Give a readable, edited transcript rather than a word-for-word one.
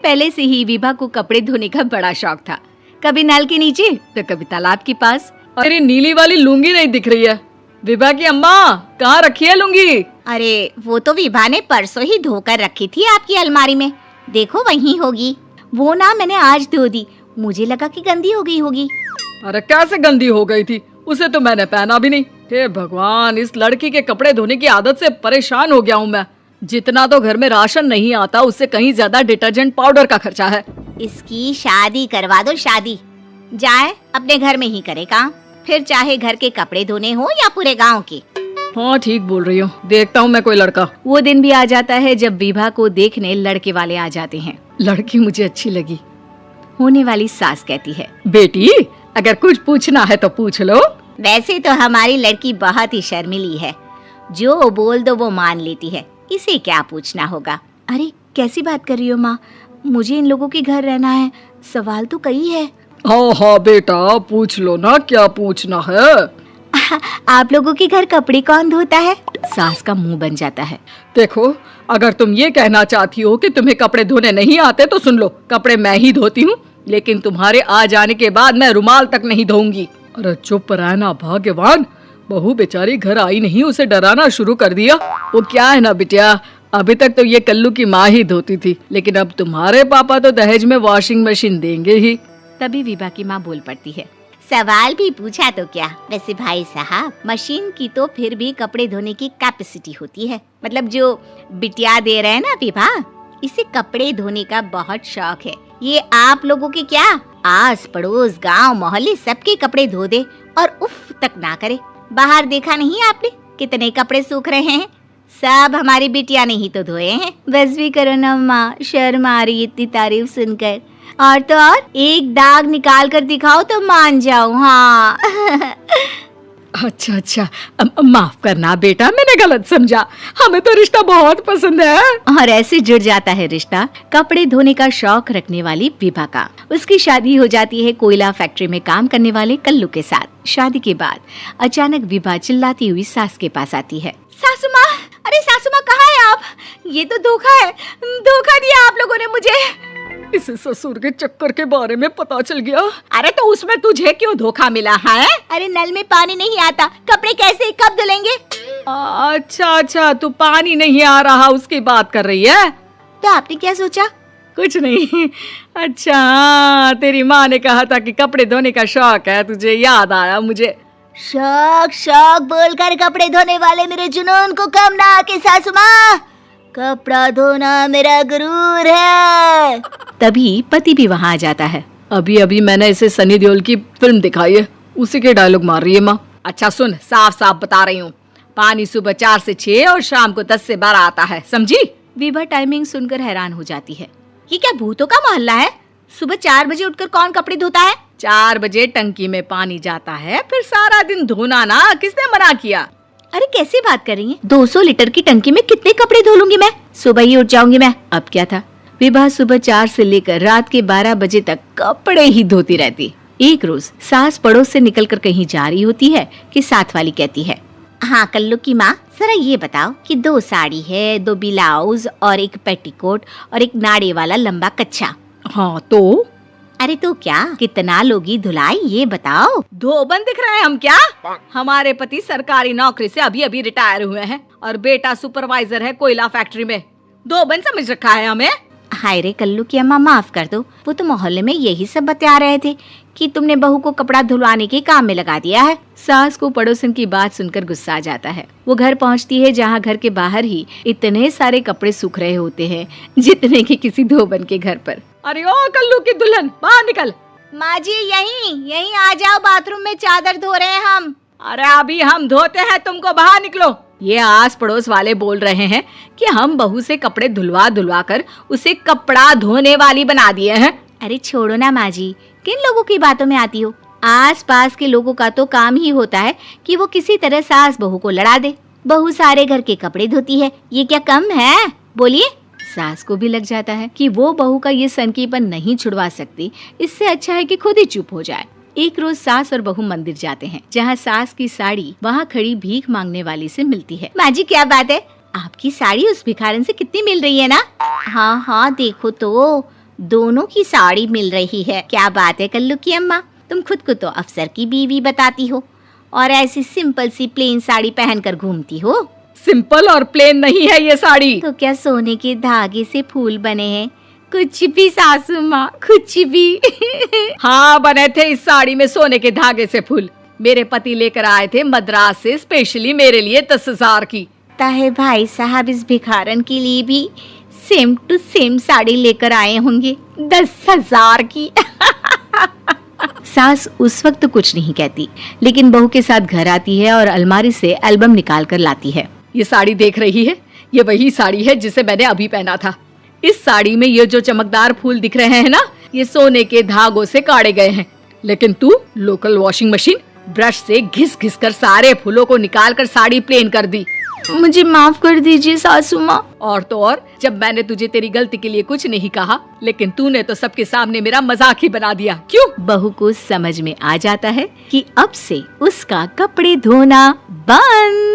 पहले से ही विभा को कपड़े धोने का बड़ा शौक था। कभी नल के नीचे तो कभी तालाब के पास। अरे नीली वाली लुंगी नहीं दिख रही है। विभा की अम्मा, कहाँ रखी है लुंगी? अरे वो तो विभा ने परसों ही धोकर रखी थी आपकी अलमारी में, देखो वहीं होगी। वो ना मैंने आज धो दी, मुझे लगा कि गंदी हो गई होगी। अरे कैसे गंदी हो गई थी, उसे तो मैंने पहना भी नहीं। हे भगवान, इस लड़की के कपड़े धोने की आदत से परेशान हो गया हूँ मैं। जितना तो घर में राशन नहीं आता, उससे कहीं ज्यादा डिटर्जेंट पाउडर का खर्चा है। इसकी शादी करवा दो, शादी जाए अपने घर में ही करे काम, फिर चाहे घर के कपड़े धोने हो या पूरे गांव के। हाँ ठीक बोल रही हूँ, देखता हूँ मैं कोई लड़का। वो दिन भी आ जाता है जब विभा को देखने लड़के वाले आ जाते हैं। लड़की मुझे अच्छी लगी। होने वाली सास कहती है, बेटी अगर कुछ पूछना है तो पूछ लो। वैसे तो हमारी लड़की बहुत ही शर्मीली है, जो बोल दो वो मान लेती है, इसे क्या पूछना होगा। अरे कैसी बात कर रही हो माँ, मुझे इन लोगों के घर रहना है, सवाल तो कई है। हाँ हाँ बेटा, पूछ लो ना, क्या पूछना है। आप लोगों के घर कपड़े कौन धोता है? सास का मुंह बन जाता है। देखो, अगर तुम ये कहना चाहती हो कि तुम्हें कपड़े धोने नहीं आते तो सुन लो, कपड़े मैं ही धोती हूँ, लेकिन तुम्हारे आ जाने के बाद मैं रुमाल तक नहीं धोऊंगी। अरे चुप रहना भाग्यवान, बहू बेचारी घर आई नहीं, उसे डराना शुरू कर दिया। वो क्या है ना बिटिया, अभी तक तो ये कल्लू की माँ ही धोती थी, लेकिन अब तुम्हारे पापा तो दहेज में वॉशिंग मशीन देंगे ही। तभी विभा की माँ बोल पड़ती है, सवाल भी पूछा तो क्या। वैसे भाई साहब, मशीन की तो फिर भी कपड़े धोने की कैपेसिटी होती है, मतलब जो बिटिया दे रहे हैं ना विभा, इसे कपड़े धोने का बहुत शौक है। ये आप लोगों के क्या, आस पड़ोस गांव मोहल्ले सबके कपड़े धो दे और उफ तक ना करे। बाहर देखा नहीं आपने कितने कपड़े सूख रहे हैं, सब हमारी बिटिया ने ही तो धोए हैं। बस भी करो ना माँ, शर्म आ रही इतनी तारीफ सुनकर। और तो और एक दाग निकाल कर दिखाओ तो मान जाओ। हाँ अच्छा अच्छा, माफ करना बेटा, मैंने गलत समझा, हमें तो रिश्ता बहुत पसंद है। और ऐसे जुड़ जाता है रिश्ता कपड़े धोने का शौक रखने वाली विभा का। उसकी शादी हो जाती है कोयला फैक्ट्री में काम करने वाले कल्लू के साथ। शादी के बाद अचानक विभा चिल्लाती हुई सास के पास आती है। सासू माँ, अरे सासू माँ कहाँ है आप? ये तो धोखा है, धोखा दिया आप लोगों ने मुझे। इसे ससुर के चक्कर के बारे में पता चल गया। अरे तो उसमें तुझे क्यों धोखा मिला है? अरे नल में पानी नहीं आता, कपड़े कैसे कब धुलेंगे? अच्छा अच्छा, तू पानी नहीं आ रहा उसकी बात कर रही है। तो आपने क्या सोचा? कुछ नहीं। अच्छा, तेरी माँ ने कहा था कि कपड़े धोने का शौक है तुझे, याद आया मुझे। शौक शौक बोलकर कपड़े धोने वाले मेरे जुनून को कम ना आके सासू माँ, कपड़ा धोना मेरा गुरूर है। तभी पति भी वहाँ आ जाता है। अभी अभी मैंने इसे सनी देओल की फिल्म दिखाई है, उसी के डायलॉग मार रही है माँ। अच्छा सुन, साफ साफ बता रही हूँ, पानी सुबह 4 से 6 और शाम को 10 से 12 आता है, समझी? विभा टाइमिंग सुनकर हैरान हो जाती है। ये क्या भूतों का मोहल्ला है? सुबह 4 बजे उठकर कौन कपड़े धोता है? 4 बजे टंकी में पानी जाता है, फिर सारा दिन धोना ना, किसने मना किया? अरे कैसी बात कर रही हैं? 200 लीटर की टंकी में कितने कपड़े धो लूंगी मैं, सुबह ही उठ जाऊंगी मैं। अब क्या था, विभा सुबह 4 से लेकर रात के 12 बजे तक कपड़े ही धोती रहती। एक रोज सास पड़ोस से निकलकर कहीं जा रही होती है कि साथ वाली कहती है, हाँ कल्लू की माँ, जरा ये बताओ कि 2 साड़ी है, 2 ब्लाउज और 1 पेटीकोट और 1 नाड़े वाला लंबा कच्छा। हाँ तो? अरे तो क्या, कितना लोगी धुलाई ये बताओ। धोबन दिख रहे हैं हम क्या? हमारे पति सरकारी नौकरी से अभी अभी रिटायर हुए हैं और बेटा सुपरवाइजर है कोयला फैक्ट्री में। धोबन समझ रखा है हमें। हाय रे कल्लू की अम्मा, माफ कर दो, वो तो मोहल्ले में यही सब बता रहे थे कि तुमने बहू को कपड़ा धुलवाने के काम में लगा दिया है। सास को पड़ोसन की बात सुनकर गुस्सा आ जाता है। वो घर पहुंचती है जहां घर के बाहर ही इतने सारे कपड़े सूख रहे होते हैं जितने कि किसी धोबन के घर पर। अरे ओ कल्लू की दुल्हन, बाहर निकल। माँ जी यहीं आ जाओ, बाथरूम में चादर धो रहे हैं हम। अरे अभी हम धोते हैं, तुमको बाहर निकलो। ये आस पड़ोस वाले बोल रहे हैं कि हम बहू से कपड़े धुलवा धुलवा कर उसे कपड़ा धोने वाली बना दिए हैं। अरे छोड़ो ना माँ जी, किन लोगों की बातों में आती हो? आस पास के लोगों का तो काम ही होता है कि वो किसी तरह सास बहू को लड़ा दे। बहू सारे घर के कपड़े धोती है, ये क्या कम है? बोलिए। सास को भी लग जाता है कि वो बहू का ये सनकीपन नहीं छुड़वा सकती, इससे अच्छा है कि खुद ही चुप हो जाए। एक रोज सास और बहू मंदिर जाते हैं, जहाँ सास की साड़ी वहाँ खड़ी भीख मांगने वाली से मिलती है। माँ जी क्या बात है, आपकी साड़ी उस भिखारन से कितनी मिल रही है ना? हाँ हाँ देखो तो, दोनों की साड़ी मिल रही है। क्या बात है कल्लू की अम्मा, तुम खुद को तो अफसर की बीवी बताती हो और ऐसी सिंपल सी प्लेन साड़ी पहनकर घूमती हो। सिंपल और प्लेन नहीं है ये साड़ी। तो क्या सोने के धागे से फूल बने हैं? कुछ भी सासू माँ, कुछ भी। हाँ, बने थे इस साड़ी में सोने के धागे से फूल। मेरे पति लेकर आए थे मद्रास से स्पेशली मेरे लिए 10,000 की। ताहे भाई साहब इस भिखारन के लिए भी सेम टू सेम साड़ी लेकर आए होंगे 10,000 की। सास उस वक्त तो कुछ नहीं कहती, लेकिन बहू के साथ घर आती है और अलमारी से एल्बम निकाल कर लाती है। ये साड़ी देख रही है, ये वही साड़ी है जिसे मैंने अभी पहना था। इस साड़ी में ये जो चमकदार फूल दिख रहे हैं ना, ये सोने के धागों से काढ़े गए हैं। लेकिन तू लोकल वॉशिंग मशीन ब्रश से घिस घिस कर सारे फूलों को निकाल कर साड़ी प्लेन कर दी। मुझे माफ कर दीजिए सासू माँ। और तो और, जब मैंने तुझे तेरी गलती के लिए कुछ नहीं कहा, लेकिन तूने तो सबके सामने मेरा मजाक ही बना दिया। क्यों? बहू को समझ में आ जाता है कि अब से उसका कपड़े धोना बंद।